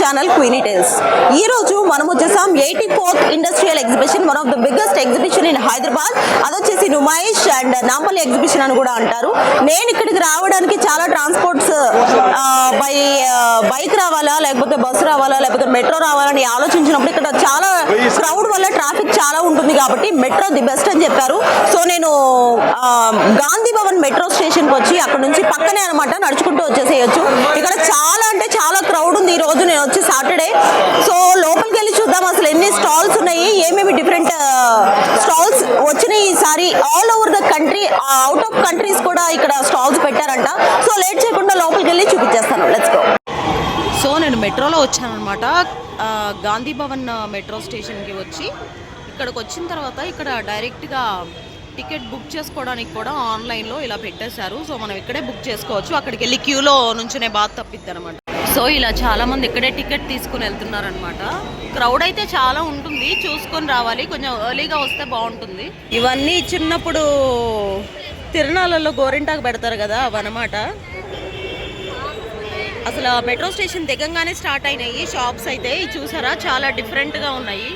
Channel క్వీనీ tiles. ఈ రోజు మనం వచ్చేసాం 84th industrial exhibition, one of the biggest exhibition in Hyderabad. అదొచ్చేసి నుమాయిష్ అండ్ నాంపల్లి ఎగ్జిబిషన్ అని కూడా అంటారు. నేను ఇక్కడికి రావడానికి చాలా ట్రాన్స్పోర్ట్స్ బైక్ రావాలా, లేకపోతే బస్సు రావాలా, లేకపోతే మెట్రో రావాలని ఆలోచించినప్పుడు ఇక్కడ చాలా క్రౌడ్ వల్ల ట్రాఫిక్ చాలా ఉంటుంది కాబట్టి మెట్రో ది బెస్ట్ అని చెప్పారు. సో నేను గాంధీ భవన్ మెట్రో స్టేషన్కి వచ్చి అక్కడ నుంచి పక్కనే అనమాట నడుచుకుంటూ వచ్చేసేయచ్చు. ఇక్కడ చాలా అంటే చాలా క్రౌడ్ ఉంది. ఈ రోజు నేను వచ్చి సాటర్డే. సో లోపలికి వెళ్ళి చూద్దాం అసలు ఎన్ని స్టాల్స్ ఉన్నాయి, ఏమేమి డిఫరెంట్ స్టాల్స్ వచ్చినాయి ఈసారి. All over the country, out of countries కూడా ఇక్కడ స్టాల్స్ పెట్టారంట. సో లేట్ చేయకుండా లోపలికి వెళ్ళి చూపించేస్తాను. Let's go. సో నేను మెట్రోలో వచ్చాను అనమాట. గాంధీ భవన్ మెట్రో స్టేషన్కి వచ్చి ఇక్కడికి వచ్చిన తర్వాత ఇక్కడ డైరెక్ట్గా టికెట్ బుక్ చేసుకోవడానికి కూడా ఆన్లైన్లో ఇలా పెట్టేశారు. సో మనం ఇక్కడే బుక్ చేసుకోవచ్చు. అక్కడికి వెళ్ళి క్యూలో నుంచునే బాధ తప్పిద్ది అనమాట. సో ఇలా చాలామంది ఇక్కడే టికెట్ తీసుకుని వెళ్తున్నారనమాట. క్రౌడ్ అయితే చాలా ఉంటుంది, చూసుకొని రావాలి. కొంచెం ఎర్లీగా వస్తే బాగుంటుంది. ఇవన్నీ చిన్నప్పుడు తిరునాళ్ళలో గోరింటాకు పెడతారు కదా, అవన్నమాట. అసలు మెట్రో స్టేషన్ దిగంగానే స్టార్ట్ అయినాయి షాప్స్ అయితే. చూసారా, చాలా డిఫరెంట్గా ఉన్నాయి.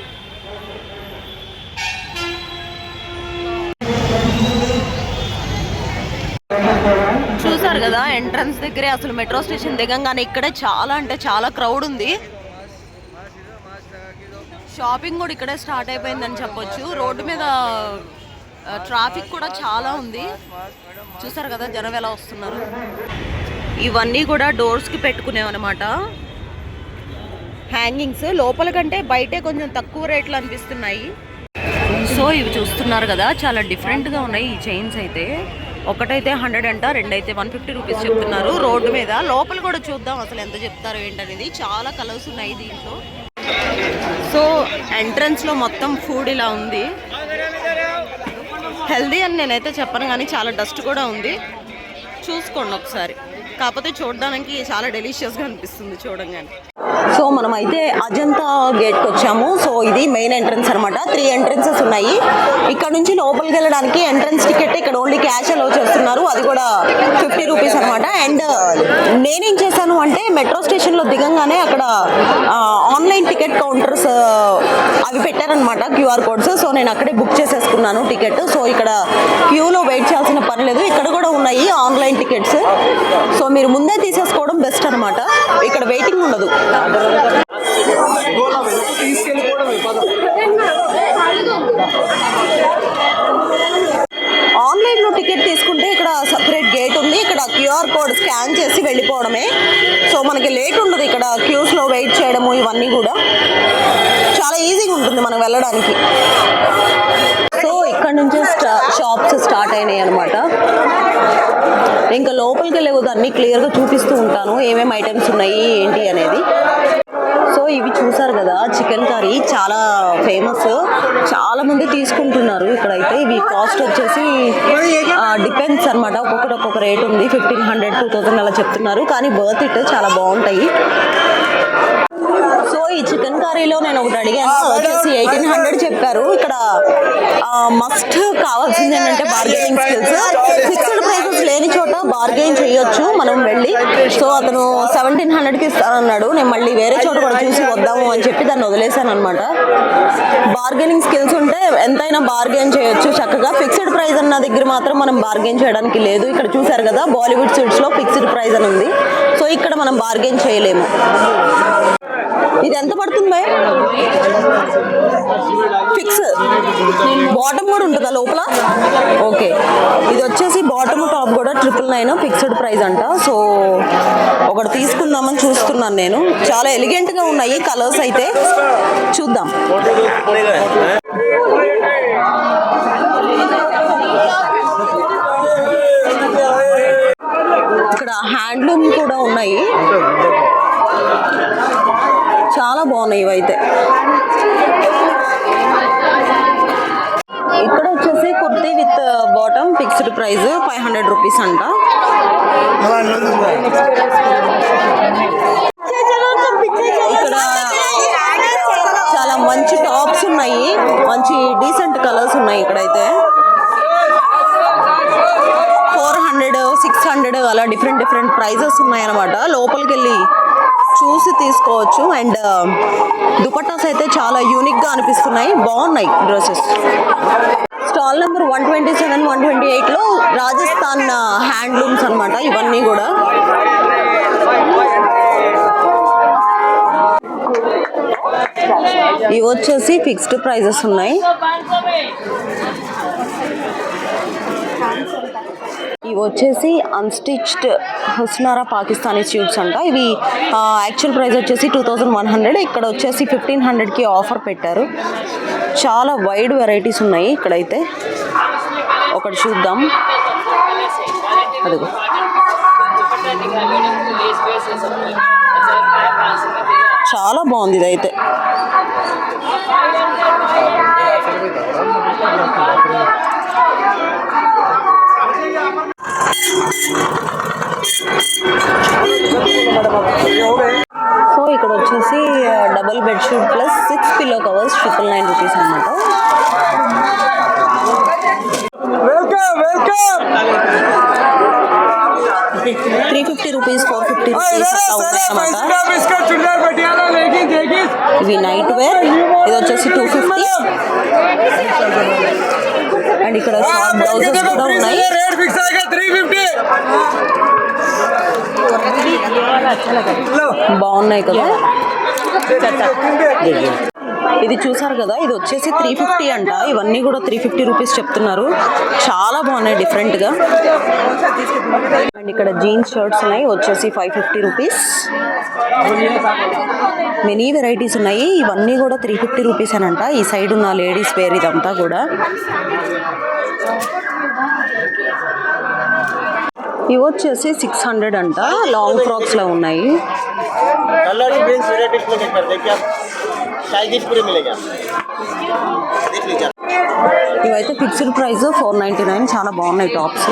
చూసారు కదా, ఎంట్రన్స్ దగ్గరే అసలు మెట్రో స్టేషన్ దిగంగానే ఇక్కడే చాలా అంటే చాలా క్రౌడ్ ఉంది. షాపింగ్ కూడా ఇక్కడే స్టార్ట్ అయిపోయిందని చెప్పొచ్చు. రోడ్డు మీద ట్రాఫిక్ కూడా చాలా ఉంది. చూసారు కదా జనం ఎలా వస్తున్నారు. ఇవన్నీ కూడా డోర్స్కి పెట్టుకునేవన్నమాట, హ్యాంగింగ్స్. లోపల కంటే బయటే కొంచెం తక్కువ రేట్లు అనిపిస్తున్నాయి. సో ఇవి చూస్తున్నారు కదా, చాలా డిఫరెంట్గా ఉన్నాయి ఈ చైన్స్ అయితే. ఒకటైతే 100 అంట, రెండైతే 150 రూపీస్ చెప్తున్నారు రోడ్డు మీద. లోపల కూడా చూద్దాం అసలు ఎంత చెప్తారు ఏంటనేది. చాలా కలర్స్ ఉన్నాయి దీంట్లో. సో ఎంట్రన్స్లో మొత్తం ఫుడ్ ఇలా ఉంది. హెల్దీ అని నేనైతే చెప్పను, కానీ చాలా డస్ట్ కూడా ఉంది. చూసుకోండి ఒకసారి. కాకపోతే చూడడానికి చాలా డెలిషియస్గా అనిపిస్తుంది చూడంగానే. సో మనం అయితే అజంతా గేట్కి వచ్చాము. సో ఇది మెయిన్ ఎంట్రన్స్ అనమాట. 3 ఎంట్రన్సెస్ ఉన్నాయి. ఇక్కడ నుంచి లోపలికి వెళ్ళడానికి ఎంట్రన్స్ టికెట్ ఇక్కడ ఓన్లీ క్యాష్ అలౌ చేస్తున్నారు, అది కూడా 50 రూపీస్ అనమాట. అండ్ నేనేం చేశాను అంటే మెట్రో స్టేషన్లో దిగంగానే అక్కడ ఆన్లైన్ టికెట్ కౌంటర్స్ అవి పెట్టారనమాట, క్యూఆర్ కోడ్స్. సో నేను అక్కడే బుక్ చేసేసుకున్నాను టికెట్. సో ఇక్కడ క్యూలో వెయిట్ చేయాల్సిన పని లేదు. ఇక్కడ కూడా ఉన్నాయి ఆన్లైన్ టికెట్స్. సో మీరు ముందే తీసేసుకోవడం బెస్ట్ అనమాట, ఇక్కడ వెయిటింగ్ ఉండదు. ఆన్లైన్లో టికెట్ తీసుకుంటే ఇక్కడ సపరేట్ గేట్ ఉంది. ఇక్కడ క్యూఆర్ కోడ్ స్కాన్ చేసి వెళ్ళిపోవడమే. సో మనకి లేట్ ఉండదు ఇక్కడ క్యూస్లో వెయిట్ చేయడము. ఇవన్నీ కూడా చాలా ఈజీగా ఉంటుంది మనం వెళ్ళడానికి. సో ఇక్కడ నుంచే షాప్స్ స్టార్ట్ అయినాయి అనమాట. ఇంకా లోపలికి వెళ్ళే అన్నీ క్లియర్గా చూపిస్తూ ఉంటాను ఏమేమి ఐటమ్స్ ఉన్నాయి ఏంటి అనేది. సో ఇవి చూసారు కదా, చికెన్ కర్రీ చాలా ఫేమస్, చాలా మంది తీసుకుంటున్నారు ఇక్కడైతే. ఇవి కాస్ట్ వచ్చేసి డిపెండ్స్ అనమాట, ఒక్కొక్కటి ఒక్కొక్క రేట్ ఉంది. 1500, 2000 అలా చెప్తున్నారు, కానీ వర్త్ ఇట్, చాలా బాగుంటాయి. సో ఈ చికెన్ కర్రీలో నేను ఒకటి అడిగాను, వచ్చేసి 1800 చెప్పారు. ఇక్కడ మస్ట్ కావాల్సింది ఏంటంటే బార్గెనింగ్ స్కిల్స్. ఫిక్స్డ్ ప్రైసెస్ లేని చోట బార్గెయిన్ చేయొచ్చు మనం వెళ్ళి. సో అతను 1700కి ఇస్తానన్నాడు. నేను మళ్ళీ వేరే చోట కూడా చూసి వద్దాము అని చెప్పి దాన్ని వదిలేశాను అనమాట. బార్గెనింగ్ స్కిల్స్ ఉంటే ఎంతైనా బార్గెయిన్ చేయొచ్చు చక్కగా. ఫిక్స్డ్ ప్రైస్ అన్న దగ్గర మాత్రం మనం బార్గెయిన్ చేయడానికి లేదు. ఇక్కడ చూసారు కదా, బాలీవుడ్ స్వీట్స్లో ఫిక్స్డ్ ప్రైస్ అని ఉంది. సో ఇక్కడ మనం బార్గెయిన్ చేయలేము. ఇది ఎంత పడుతుంది భయ్? ఫిక్స్ బాటమ్ కూడా ఉంటుందా లోపల? ఓకే, ఇది వచ్చేసి బాటమ్ టాప్ కూడా 999 ఫిక్స్డ్ ప్రైస్ అంట. సో ఒకటి తీసుకుందామని చూస్తున్నాను నేను. చాలా ఎలిగెంట్గా ఉన్నాయి కలర్స్ అయితే, చూద్దాం. ఇక్కడ హ్యాండ్లూమ్ కూడా ఉన్నాయి, చాలా బాగున్నాయి ఇవైతే. ఇక్కడ వచ్చేసి kurti with bottom fixed price 500 rupees అంట. ఇక్కడ చాలా మంచి టాప్స్ ఉన్నాయి, మంచి డీసెంట్ కలర్స్ ఉన్నాయి. ఇక్కడైతే 400, 600 అలా డిఫరెంట్ ప్రైజెస్ ఉన్నాయి అన్నమాట. లోపలికి వెళ్ళి చూసి తీసుకోవచ్చు. అండ్ దుపట్టాస్ అయితే చాలా యూనిక్ గా అనిపిస్తున్నాయి, బాగున్నాయి డ్రెస్సెస్. స్టాల్ నెంబర్ 127, 128 లో రాజస్థాన్ హ్యాండ్లూమ్స్ అన్నమాట ఇవన్నీ కూడా. ఇవి వచ్చేసి ఫిక్స్డ్ ప్రైజెస్ ఉన్నాయి. ఇవి వచ్చేసి అన్స్టిచ్డ్ హుస్నారా పాకిస్తానీ స్యూట్స్ అంట. ఇవి యాక్చువల్ ప్రైస్ వచ్చేసి 2100, ఇక్కడ వచ్చేసి 1500కి ఆఫర్ పెట్టారు. చాలా వైడ్ వెరైటీస్ ఉన్నాయి ఇక్కడైతే. ఒకటి చూద్దాం. అదిగో చాలా బాగుంది ఇదైతే. సో ఇక్కడ వచ్చేసి double bedsheet plus 6 pillow covers 999 rupees అన్నమాట. వెల్కమ్ 350 రూపీస్, 450 రూపీస్ అట్లా ఉన్నాయి అన్నమాట. ఇవి నైట్ వేర్. ఇది వచ్చేసి 250. అండ్ ఇక్కడ షార్ట్ బ్లౌజెస్ కూడా ఉన్నాయి. బాగున్నాయి కదా. ఇది చూసారు కదా, ఇది వచ్చేసి 350 అంట. ఇవన్నీ కూడా 350 రూపీస్ చెప్తున్నారు. చాలా బాగున్నాయి డిఫరెంట్ గా. అండ్ ఇక్కడ జీన్స్ షర్ట్స్ ఉన్నాయి, వచ్చేసి 550 రూపీస్. మెనీ వెరైటీస్ ఉన్నాయి. ఇవన్నీ కూడా 350 రూపీస్ అనంట. ఈ సైడ్ ఉన్న లేడీస్ వేర్ ఇదంతా కూడా. ఇవి వచ్చేసి 600 అంట. లాంగ్ ఫ్రాక్స్ లో ఉన్నాయి. ఇవైతే ఫిక్స్డ్ ప్రైస్ 499. చాలా బాగున్నాయి టాప్స్.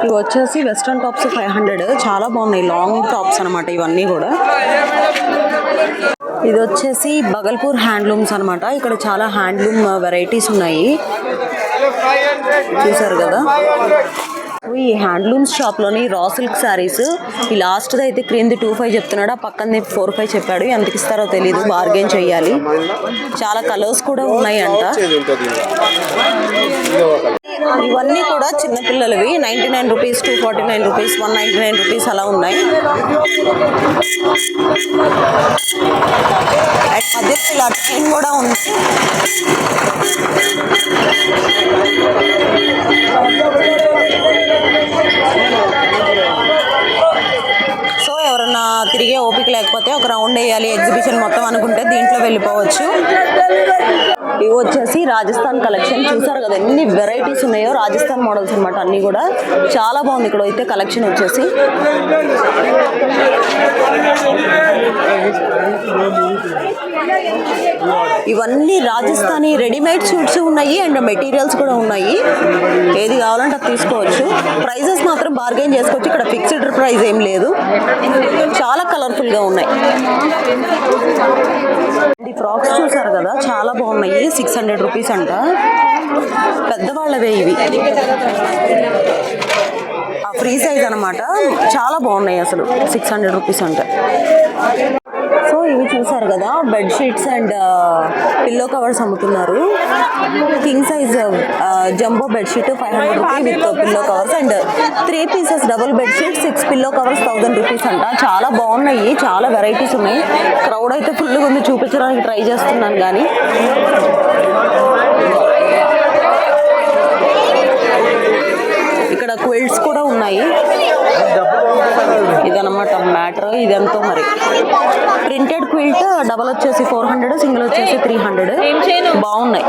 ఇవి వచ్చేసి వెస్ట్రన్ టాప్స్ 500. చాలా బాగున్నాయి, లాంగ్ టాప్స్ అనమాట ఇవన్నీ కూడా. ఇది వచ్చేసి బగల్పూర్ హ్యాండ్లూమ్స్ అనమాట. ఇక్కడ చాలా హ్యాండ్లూమ్ వెరైటీస్ ఉన్నాయి, చూసారు కదా. ఈ హ్యాండ్లూమ్స్ షాప్లోని రా సిల్క్ శారీస్. ఈ లాస్ట్ది అయితే క్రింది 25 చెప్తున్నాడు, ఆ పక్కన 45 చెప్పాడు. ఎంతకి ఇస్తారో తెలీదు, బార్గెన్ చేయాలి. చాలా కలర్స్ కూడా ఉన్నాయి అంట. ఇవన్నీ కూడా చిన్నపిల్లలవి. 99 రూపీస్, 249 రూపీస్, 199 రూపీస్ అలా ఉన్నాయి. మధ్య ఇలా ట్రైన్ కూడా ఉంది. సో ఎవరన్నా తిరిగే ఓపిక లేకపోతే ఒక రౌండ్ వేయాలి ఎగ్జిబిషన్ మొత్తం అనుకుంటే దీంట్లో వెళ్ళిపోవచ్చు. ఇవి వచ్చేసి రాజస్థాన్ కలెక్షన్. చూసారు కదా ఎన్ని వెరైటీస్ ఉన్నాయో, రాజస్థాన్ మోడల్స్ అనమాట అన్ని కూడా. చాలా బాగుంది ఇక్కడ అయితే కలెక్షన్ వచ్చేసి. ఇవన్నీ రాజస్థానీ రెడీమేడ్ సూట్స్ ఉన్నాయి అండ్ మెటీరియల్స్ కూడా ఉన్నాయి. ఏది కావాలంటే అది తీసుకోవచ్చు. ప్రైజెస్ మాత్రం బార్గెన్ చేసుకోవచ్చు. ఇక్కడ ఫిక్స్డ్ ప్రైస్ ఏం లేదు. చాలా కలర్ఫుల్ గా ఉన్నాయి. ఈ ఫ్రాక్స్ చూసారు కదా, చాలా బాగున్నాయి. 600 రూపీస్ అంట. పెద్దవాళ్ళవే ఇవి, ఫ్రీ సైజ్ అనమాట. చాలా బాగున్నాయి అసలు. 600 రూపీస్ అంట. సో ఇవి చూసారు కదా, bed sheets and pillow covers అమ్ముతున్నారు. King size jumbo bed sheet 500 rupees with pillow covers and 3 pieces double bed sheet 6 pillow covers 1000 rupees అంట. చాలా బాగున్నాయి, చాలా వెరైటీస్ ఉన్నాయి. క్రౌడ్ అయితే ఫుల్గా ఉంది, చూపించడానికి ట్రై చేస్తున్నాను కానీ. ఇక్కడ క్విల్ట్స్ కూడా ఉన్నాయి. ఇదనమాట మ్యాటర్. ఇదంతా మరి ప్రింటెడ్ క్విల్ట్ డబల్ వచ్చేసి 400, సింగిల్ వచ్చేసి 300. బాగున్నాయి.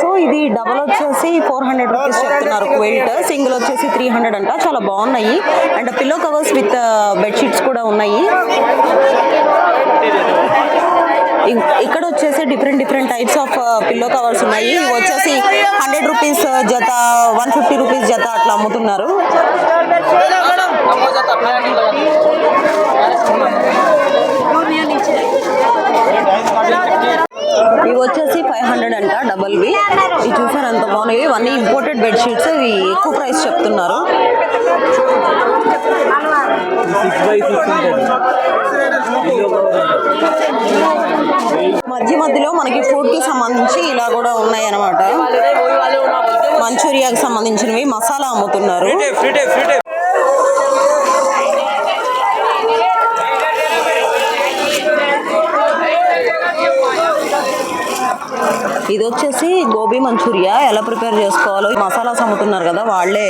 సో ఇది డబల్ వచ్చేసి 400 రూపీస్ చెప్తున్నారు క్విల్ట్, సింగిల్ వచ్చేసి 300 అంట. చాలా బాగున్నాయి. And pillow covers with bedsheets కూడా ఉన్నాయి. ఇక్కడ వచ్చేసి different types of pillow covers ఉన్నాయి. ఇవి వచ్చేసి 100 రూపీస్ జత, 150 రూపీస్ జత అట్లా అమ్ముతున్నారు. ఇవి వచ్చేసి 500 అంట డబల్వి. ఇవి చూసారు ఎంత బాగున్నాయి. ఇవన్నీ ఇంపోర్టెడ్ బెడ్షీట్స్. ఇవి ఎక్కువ ప్రైస్ చెప్తున్నారు. మధ్యలో మనకి ఫుడ్ కి సంబంధించి ఇలా కూడా ఉన్నాయి అన్నమాట. మంచూరియాకి సంబంధించినవి మసాలా అమ్ముతున్నారు. ఇది వచ్చేసి గోబీ మంచూరియా ఎలా ప్రిపేర్ చేసుకోవాలో మసాలాస్ అమ్ముతున్నారు కదా, వాళ్ళే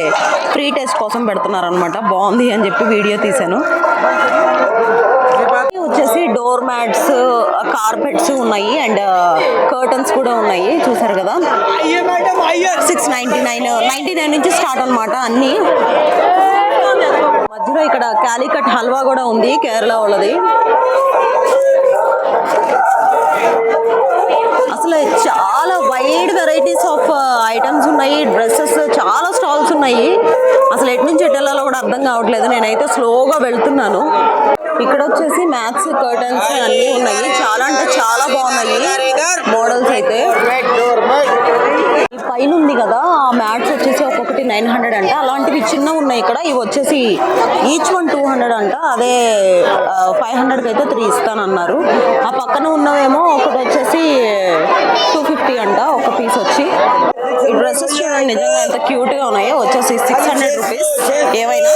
ఫ్రీ టెస్ట్ కోసం పెడుతున్నారు అనమాట. బాగుంది అని చెప్పి వీడియో తీశాను. వచ్చేసి డోర్ మ్యాట్స్, కార్పెట్స్ ఉన్నాయి అండ్ కర్టన్స్ కూడా ఉన్నాయి. చూసారు కదా, 699 నుంచి స్టార్ట్ అనమాట అన్ని. మధ్యలో ఇక్కడ క్యాలికట్ హల్వా కూడా ఉంది, కేరళ వాళ్ళది. అసలు చాలా వైడ్ వెరైటీస్ ఆఫ్ ఐటమ్స్ ఉన్నాయి. డ్రెస్సెస్ చాలా స్టాల్స్ ఉన్నాయి. అసలు ఎటు నుంచి ఎటు వెళ్ళాలో కూడా అర్థం కావట్లేదు. నేనైతే స్లోగా వెళ్తున్నాను. ఇక్కడ వచ్చేసి మ్యాథ్స్ కర్టన్స్ అన్నీ ఉన్నాయి. చాలా అంటే చాలా బాగున్నాయి మోడల్స్ అయితే. ఈ పైన ఉంది కదా ఆ మ్యాట్స్ వచ్చేసి ఒక్కొక్కటి 900 అంట. అలాంటివి చిన్న ఉన్నాయి ఇక్కడ. ఇవి వచ్చేసి ఈచ్ వన్ 200 అంట. అదే 500కి అయితే 3 ఇస్తానన్నారు. ఆ పక్కన ఉన్నవేమో ఒకటి వచ్చేసి 250 అంట ఒక పీస్ వచ్చి. ఈ డ్రెస్సెస్ చూడండి నిజంగా ఎంత క్యూట్ గా ఉన్నాయో. వచ్చేసి 600 రూపీస్ ఏవైనా.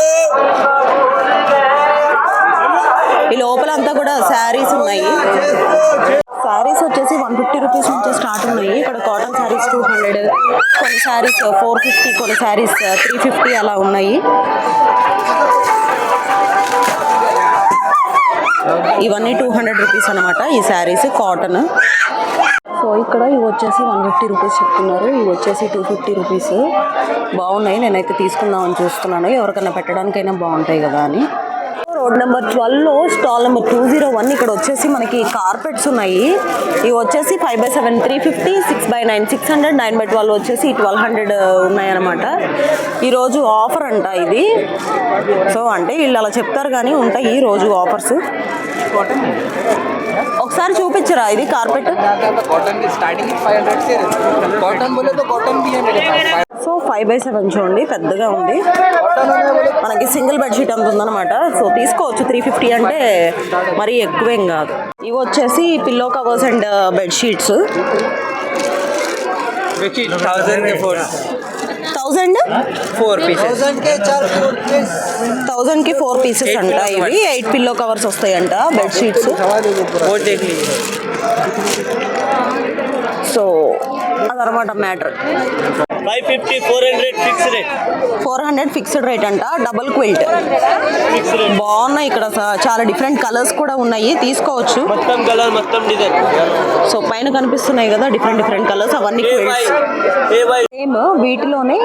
ఈ లోపలంతా కూడా శారీస్ ఉన్నాయి. శారీస్ వచ్చేసి 150 రూపీస్ నుంచి స్టార్ట్ ఉన్నాయి. ఇక్కడ కాటన్ శారీస్ 200, కొన్ని శారీస్ 450, కొన్ని శారీస్ 350 అలా ఉన్నాయి. ఇవన్నీ 200 రూపీస్ అనమాట ఈ శారీస్ కాటన్. సో ఇక్కడ ఇవి వచ్చేసి 150 రూపీస్ చెప్తున్నారు. ఇవి వచ్చేసి 250 రూపీస్. బాగున్నాయి. నేనైతే తీసుకుందామని చూస్తున్నాను. ఎవరికైనా పెట్టడానికైనా బాగుంటాయి కదా అని. రోడ్ నెంబర్ 12లో స్టాల్ నెంబర్ 201. ఇక్కడ వచ్చేసి మనకి కార్పెట్స్ ఉన్నాయి. ఇవి వచ్చేసి 5/7 350, 6/9 600, 9/12 వచ్చేసి 1200 ఉన్నాయన్నమాట. ఈరోజు ఆఫర్ అంట ఇది. సో అంటే వీళ్ళు అలా చెప్తారు కానీ ఉంటాయి ఈ రోజు ఆఫర్స్. ఒకసారి చూపించరా ఇది కార్పెట్? సో 5/7 చూడండి, పెద్దగా ఉంది. మనకి సింగిల్ బెడ్షీట్ అంత ఉందన్నమాట. సో తీసుకోవచ్చు. 350 అంటే మరీ ఎక్కువేం కాదు. ఇవి వచ్చేసి పిల్లో కవర్స్ అండ్ బెడ్షీట్స్. 1000కి 4 పీసెస్ అంట. ఇవి 8 పిల్లో కవర్స్ వస్తాయంట బెడ్షీట్స్. సో అదనమాట matter. 550, 400 fixed rate. 400 fixed rate అంట. డబుల్ క్విల్ట్ బాగున్నాయి. ఇక్కడ చాలా డిఫరెంట్ కలర్స్ కూడా ఉన్నాయి. తీసుకోవచ్చు. మొత్తం కలర్, మొత్తం డిజైన్. సో పైన కనిపిస్తున్నాయి కదా డిఫరెంట్ కలర్స్, అవన్నీ సేమ్. వీటిలోనే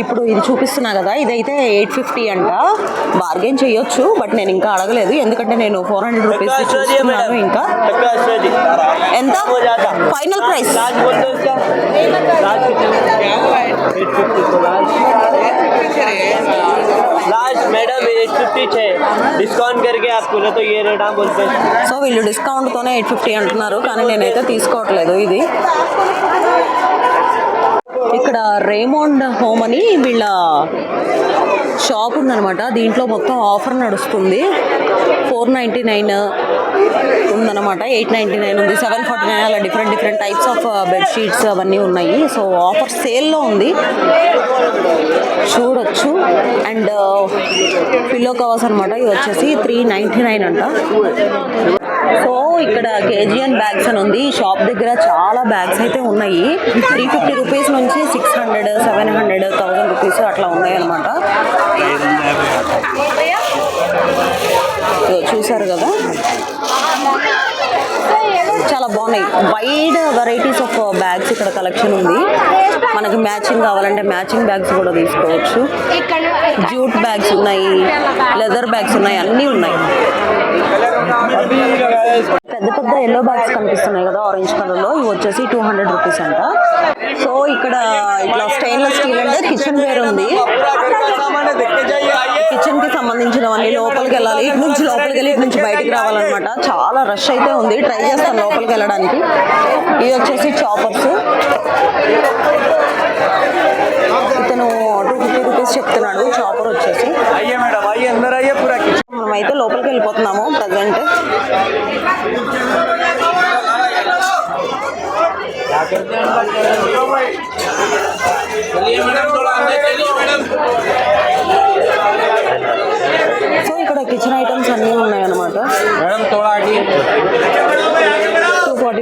ఇప్పుడు ఇది చూపిస్తున్నా కదా, ఇదైతే 850 అంట. బార్గెన్ చేయొచ్చు, బట్ నేను ఇంకా అడగలేదు ఎందుకంటే నేను 400 రూపీస్ చూస్తున్నాను. ఇంకా ఎంత ఫైనల్ ప్రైస్? लास्ट मैडम 850 है, डिस्काउंट करके आपको ना तो ये रेट आप बोलते हैं. సో వీళ్ళు డిస్కౌంట్ తోనే 850 అంటున్నారు, కానీ నేనైతే తీసుకోవట్లేదు ఇది. ఇక్కడ రేమోండ్ హోమ్ అని వీళ్ళ షాప్ ఉందన్నమాట. దీంట్లో మొత్తం ఆఫర్ నడుస్తుంది. 499 ఉందన్నమాట, 899 ఉంది, 749 అలా డిఫరెంట్ టైప్స్ ఆఫ్ బెడ్షీట్స్ అవన్నీ ఉన్నాయి. సో ఆఫర్ సేల్లో ఉంది, చూడొచ్చు. అండ్ పిల్లో కవర్స్ అనమాట. ఇవి వచ్చేసి 399 అంట. సో ఇక్కడ కేజీఎన్ బ్యాగ్స్ అని ఉంది. ఈ షాప్ దగ్గర చాలా బ్యాగ్స్ అయితే ఉన్నాయి. 350 రూపీస్ నుంచి 600, 700, 1000 రూపీస్ అట్లా ఉన్నాయి అనమాట. చూసారు కదా, చాలా బాగున్నాయి. వైడ్ వెరైటీస్ ఆఫ్ బ్యాగ్స్ ఇక్కడ కలెక్షన్ ఉంది. మనకి మ్యాచింగ్ కావాలంటే మ్యాచింగ్ బ్యాగ్స్ కూడా తీసుకోవచ్చు. జూట్ బ్యాగ్స్ ఉన్నాయి, లెదర్ బ్యాగ్స్ ఉన్నాయి, అన్నీ ఉన్నాయి. పెద్ద పెద్ద ఎల్లో బ్యాగ్స్ కనిపిస్తున్నాయి కదా ఆరెంజ్ కలర్ లో, ఇవి వచ్చేసి 200 రూపీస్ అంట. సో ఇక్కడ ఇట్లా స్టెయిన్లెస్ స్టీల్ అంటే కిచెన్ వేర్ ఉంది. కిచెన్ కి సంబంధించినవన్నీ లోపలికి వెళ్ళాలి, ఇటు నుంచి లోపలికి వెళ్ళి ఇటు నుంచి బయటికి రావాలన్నమాట. చాలా రష్ అయితే ఉంది, ట్రై చేస్తాను లోపలికి వెళ్ళడానికి. ఇది వచ్చేసి చాపర్స్, ఇతను 250 రూపీస్ చెప్తున్నాడు చాపర్ వచ్చేసి. మనమైతే లోపలికి వెళ్ళిపోతున్నాము ప్రజెంట్. సో ఇక్కడ కిచెన్ ఐటమ్స్ అన్నీ ఉన్నాయి అన్నమాట. 240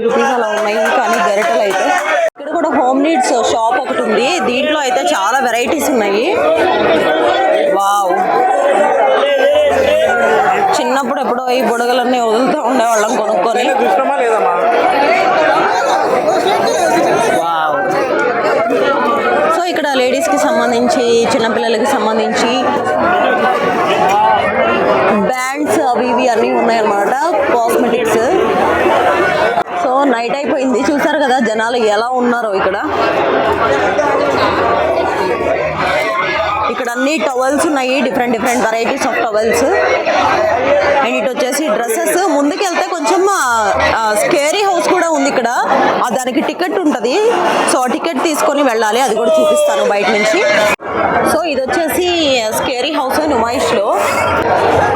రూపీస్ అలా ఉన్నాయి. కానీ గరిటెలు అయితే ఇక్కడ కూడా హోమ్ నీడ్స్ షాప్ ఒకటి ఉంది, దీంట్లో అయితే చాలా వెరైటీస్ ఉన్నాయి. వావ్, చిన్నప్పుడు ఎప్పుడో ఈ బుడగలన్నీ వదులుతూ ఉండేవాళ్ళం కొనుక్కొని. వావ్. సో ఇక్కడ లేడీస్కి సంబంధించి, చిన్నపిల్లలకి సంబంధించి బ్యాండ్స్ అవి ఇవి అన్నీ ఉన్నాయన్నమాట, కాస్మెటిక్స్. సో నైట్ అయిపోయింది, చూసారు కదా జనాలు ఎలా ఉన్నారో ఇక్కడ. ఇక్కడ అన్ని టవల్స్ ఉన్నాయి, different different varieties of towels. And ఇటు వచ్చేసి డ్రెస్సెస్. ముందుకు వెళ్తే కొంచెం స్కేరీ హౌస్ కూడా ఉంది ఇక్కడ, దానికి టికెట్ ఉంటుంది. సో టికెట్ తీసుకొని వెళ్ళాలి, అది కూడా చూపిస్తాను బయట నుంచి. సో ఇది వచ్చేసి స్కేరీ హౌస్ నుమాయిష్లో.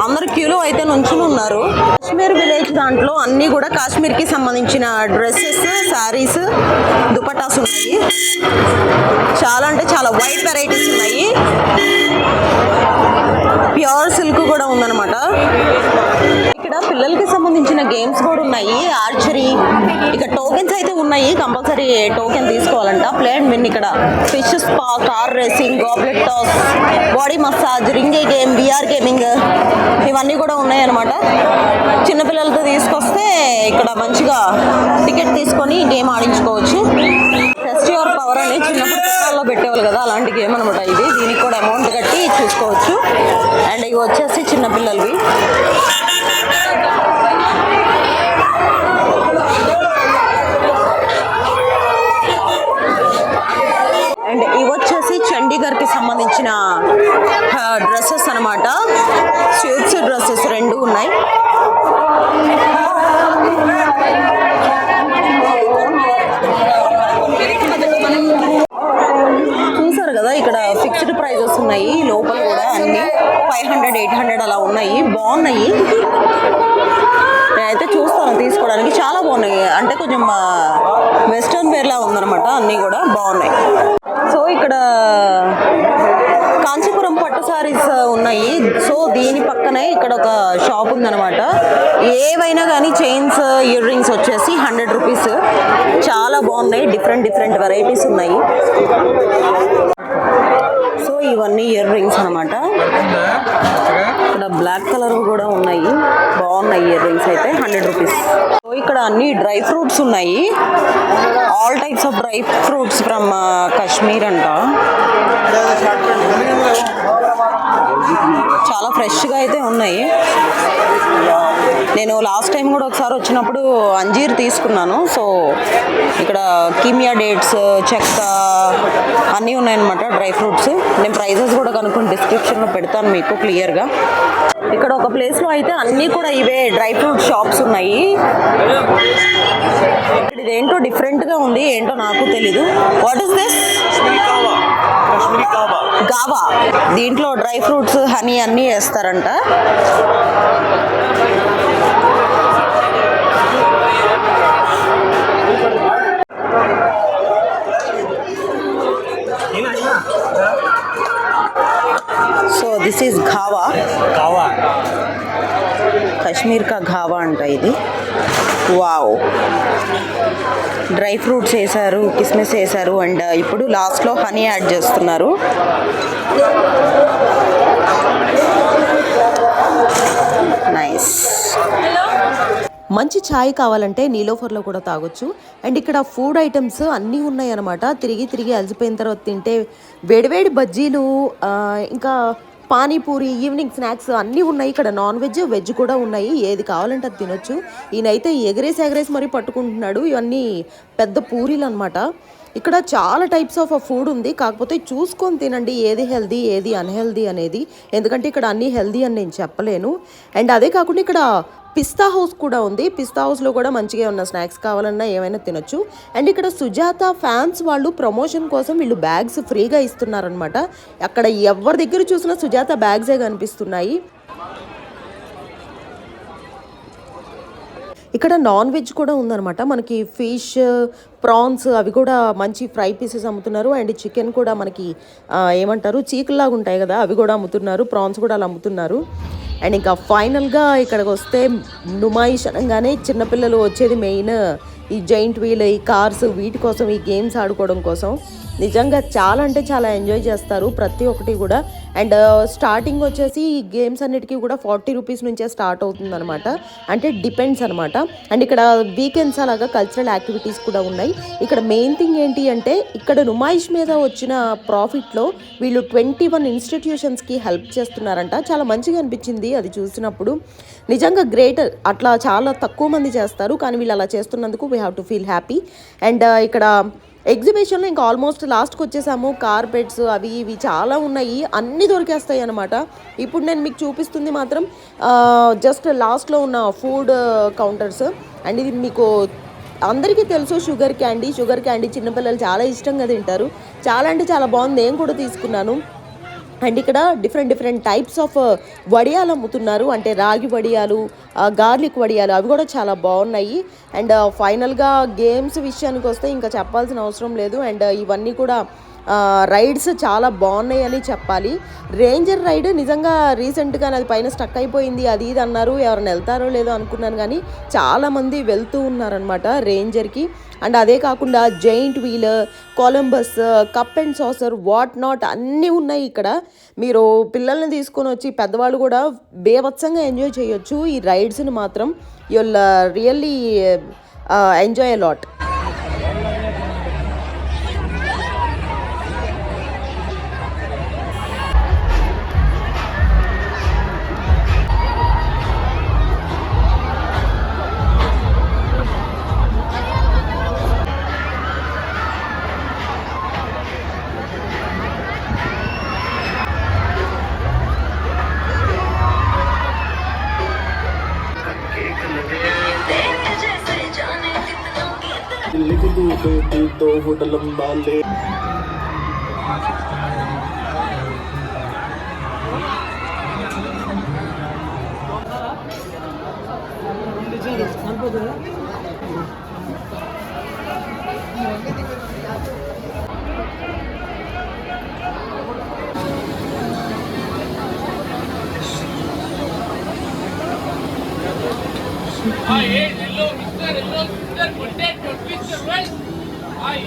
అందరు క్యూలో అయితే నుంచుని ఉన్నారు. కాశ్మీర్ విలేజ్ దాంట్లో అన్నీ కూడా కాశ్మీర్కి సంబంధించిన డ్రెస్సెస్, శారీస్, దుపటాస్ ఉన్నాయి. చాలా అంటే చాలా వైట్ వెరైటీస్ ఉన్నాయి. ప్యూర్ సిల్క్ కూడా ఉందన్నమాట. ఇక్కడ పిల్లలకి సంబంధించిన గేమ్స్ కూడా ఉన్నాయి, ఆర్చరీ. ఇక టోకెన్స్ అయితే ఉన్నాయి, కంపల్సరీ టోకెన్ తీసుకోవాలంట. Play and win. ఇక్కడ fish spa, car racing, goblet toss, body massage, రింగే గేమ్, విఆర్ గేమింగ్, ఇవన్నీ కూడా ఉన్నాయి అనమాట. చిన్నపిల్లలతో తీసుకొస్తే ఇక్కడ మంచిగా టికెట్ తీసుకొని గేమ్ ఆడించుకోవచ్చు. టెస్ట్ యువర్ పవర్ అని చిన్నప్పుడు పుస్తకాల్లో పెట్టేవాళ్ళు కదా, అలాంటి గేమ్ అనమాట ఇది. దీనికి కూడా అమౌంట్ కట్టి చూసుకోవచ్చు. అండ్ ఇవి వచ్చేసి చిన్నపిల్లలవి. అండ్ ఇవి వచ్చేసి చండీగఢ్కి సంబంధించిన డ్రెస్సెస్ అనమాట. స్యూట్స్, డ్రెస్సెస్ రెండు ఉన్నాయి. చూసారు కదా ఇక్కడ ఫిక్స్డ్ ప్రైజెస్ ఉన్నాయి, లోపల కూడా అన్ని 500, 800 అలా ఉన్నాయి. బాగున్నాయి, నేనైతే చూస్తాను తీసుకోవడానికి. చాలా బాగున్నాయి, అంటే కొంచెం వెస్ట్రన్ వేర్లా ఉందన్నమాట. అన్నీ కూడా బాగున్నాయి. సో ఇక్కడ కాంచీపురం పట్టు సారీస్ ఉన్నాయి. సో దీని పక్కనే ఇక్కడ ఒక షాప్ ఉందన్నమాట. ఏవైనా కానీ చైన్స్, ఇయర్ రింగ్స్ వచ్చేసి 100 రూపీస్. చాలా బాగున్నాయి, డిఫరెంట్ డిఫరెంట్ వెరైటీస్ ఉన్నాయి. సో ఇవన్నీ ఇయర్ రింగ్స్ అనమాట. ఇక్కడ బ్లాక్ కలర్ కూడా ఉన్నాయి, బాగున్నాయి ఇయర్ రింగ్స్ అయితే 100 రూపీస్. సో ఇక్కడ అన్ని డ్రై ఫ్రూట్స్ ఉన్నాయి, all types of dry fruits from Kashmir అంట. చాలా ఫ్రెష్గా అయితే ఉన్నాయి. నేను లాస్ట్ టైం కూడా ఒకసారి వచ్చినప్పుడు అంజీర్ తీసుకున్నాను. సో ఇక్కడ కీమియా డేట్స్, చెక్క అన్నీ ఉన్నాయన్నమాట, డ్రై ఫ్రూట్స్. నేను ప్రైజెస్ కూడా కనుక్కొని డిస్క్రిప్షన్లో పెడతాను మీకు క్లియర్గా. ఇక్కడ ఒక ప్లేస్లో అయితే అన్నీ కూడా ఇవే డ్రై ఫ్రూట్ షాప్స్ ఉన్నాయి. ఇదేంటో డిఫరెంట్గా ఉంది, ఏంటో నాకు తెలీదు. What is this? గావా. దీంట్లో డ్రై ఫ్రూట్స్, హనీ అన్నీ వేస్తారంట. సో దిస్ ఈజ్ ఘావా. కాశ్మీర్ కా ఘావా అంట ఇది. వావ్, డ్రై ఫ్రూట్స్ వేసారు, కిస్మిస్ వేసారు, అండ్ ఇప్పుడు లాస్ట్లో హనీ యాడ్ చేస్తున్నారు. నైస్. మంచి ఛాయ్ కావాలంటే నీలోఫర్లో కూడా తాగొచ్చు. అండ్ ఇక్కడ ఫుడ్ ఐటమ్స్ అన్నీ ఉన్నాయి అన్నమాట. తిరిగి తిరిగి అలసిపోయిన తర్వాత తింటే వేడివేడి బజ్జీలు, ఇంకా పానీపూరి, ఈవినింగ్ స్నాక్స్ అన్నీ ఉన్నాయి. ఇక్కడ నాన్ వెజ్, వెజ్ కూడా ఉన్నాయి. ఏది కావాలంటే అది తినొచ్చు. ఈయనైతే ఎగరేసి మరీ పట్టుకుంటున్నాడు. ఇవన్నీ పెద్ద పూరీలు అనమాట. ఇక్కడ చాలా టైప్స్ ఆఫ్ ఫుడ్ ఉంది. కాకపోతే చూసుకొని తినండి ఏది హెల్దీ ఏది అన్హెల్దీ అనేది. ఎందుకంటే ఇక్కడ అన్నీ హెల్దీ అని నేను చెప్పలేను. అండ్ అదే కాకుండా ఇక్కడ పిస్తా హౌస్ కూడా ఉంది. పిస్తా హౌస్లో కూడా మంచిగా ఉన్న స్నాక్స్ కావాలన్నా ఏమైనా తినొచ్చు. అండ్ ఇక్కడ సుజాత ఫ్యాన్స్ వాళ్ళు ప్రమోషన్ కోసం వీళ్ళు బ్యాగ్స్ ఫ్రీగా ఇస్తున్నారనమాట. అక్కడ ఎవరి దగ్గర చూసినా సుజాత బ్యాగ్సే కనిపిస్తున్నాయి. ఇక్కడ నాన్ వెజ్ కూడా ఉందన్నమాట. మనకి ఫిష్, ప్రాన్స్ అవి కూడా మంచి ఫ్రై పీసెస్ అమ్ముతున్నారు. అండ్ చికెన్ కూడా మనకి ఏమంటారు చీకుల్లాగా ఉంటాయి కదా, అవి కూడా అమ్ముతున్నారు. ప్రాన్స్ కూడా అలా అమ్ముతున్నారు. అండ్ ఇంకా ఫైనల్గా ఇక్కడికి వస్తే నుమాయిష్ అనగానే చిన్నపిల్లలు వచ్చేది మెయిన్ ఈ జైంట్ వీల్, ఈ కార్స్, వీటి కోసం, ఈ గేమ్స్ ఆడుకోవడం కోసం. నిజంగా చాలా అంటే చాలా ఎంజాయ్ చేస్తారు ప్రతి ఒక్కటి కూడా. అండ్ స్టార్టింగ్ వచ్చేసి ఈ గేమ్స్ అన్నిటికీ కూడా 40 రూపీస్ నుంచే స్టార్ట్ అవుతుంది అనమాట. అంటే డిపెండ్స్ అనమాట. అండ్ ఇక్కడ వీకెండ్స్ అలాగా కల్చరల్ యాక్టివిటీస్ కూడా ఉన్నాయి. ఇక్కడ మెయిన్ థింగ్ ఏంటి అంటే ఇక్కడ నుమాయిష్ మీద వచ్చిన ప్రాఫిట్లో వీళ్ళు 21 ఇన్స్టిట్యూషన్స్కి హెల్ప్ చేస్తున్నారంట. చాలా మంచిగా అనిపించింది అది చూసినప్పుడు. నిజంగా గ్రేట్. అట్లా చాలా తక్కువ మంది చేస్తారు, కానీ వీళ్ళు అలా చేస్తున్నందుకు we have to feel happy. And ఇక్కడ ఎగ్జిబిషన్లో ఇంకా ఆల్మోస్ట్ లాస్ట్కి వచ్చేసాము. కార్పెట్స్ అవి ఇవి చాలా ఉన్నాయి, అన్నీ దొరికేస్తాయి అనమాట. ఇప్పుడు నేను మీకు చూపిస్తుంది మాత్రం జస్ట్ లాస్ట్లో ఉన్న ఫుడ్ కౌంటర్స్. అండ్ ఇది మీకు అందరికీ తెలుసు షుగర్ క్యాండీ చిన్నపిల్లలు చాలా ఇష్టంగా తింటారు. చాలా అంటే చాలా బాగుంది, నేను కూడా తీసుకున్నాను. అండ్ ఇక్కడ డిఫరెంట్ టైప్స్ ఆఫ్ వడియాలు అమ్ముతున్నారు. అంటే రాగి వడియాలు, గార్లిక్ వడియాలు, అవి కూడా చాలా బాగున్నాయి. అండ్ ఫైనల్గా గేమ్స్ విషయానికి వస్తే ఇంకా చెప్పాల్సిన అవసరం లేదు. అండ్ ఇవన్నీ కూడా రైడ్స్ చాలా బాగున్నాయి అని చెప్పాలి. రేంజర్ రైడ్ నిజంగా రీసెంట్గా అది పైన స్టక్ అయిపోయింది అది ఇది అన్నారు. ఎవరైనా వెళ్తారో లేదో అనుకున్నాను, కానీ చాలామంది వెళ్తూ ఉన్నారనమాట రేంజర్కి. అండ్ అదే కాకుండా giant wheel, Columbus, cup and saucer, what not అన్నీ ఉన్నాయి ఇక్కడ. మీరు పిల్లల్ని తీసుకొని వచ్చి పెద్దవాళ్ళు కూడా బేవత్సంగా ఎంజాయ్ చేయొచ్చు ఈ రైడ్స్ని మాత్రం. You will really enjoy a lot. लिख दूं बेटी तो होट लंबा ले Hello, Mr. Potato Twister, right?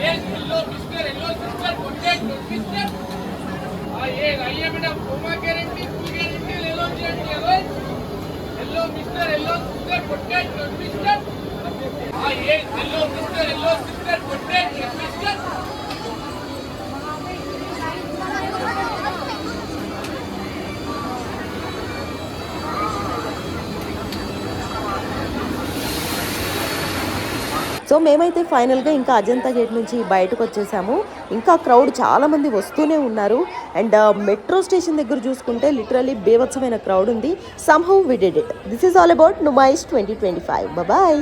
Yes, hello, Mr. Hello, Mr. Potato Twister. Yes, I am a Puma guarantee, 2 guarantee, hello, guarantee, right? Hello, Mr. Hello, Mr. Potato Twister. Yes, hello, Mr. Hello, Mr. Potato Twister. So మేమైతే ఫైనల్గా ఇంకా Ajanta gate నుంచి బయటకు వచ్చేసాము. ఇంకా crowd చాలామంది వస్తూనే ఉన్నారు. అండ్ మెట్రో స్టేషన్ దగ్గర చూసుకుంటే లిటరలీ బేవత్సమైన క్రౌడ్ ఉంది. Somehow we did it. This is all about Numaish 2025. Bye.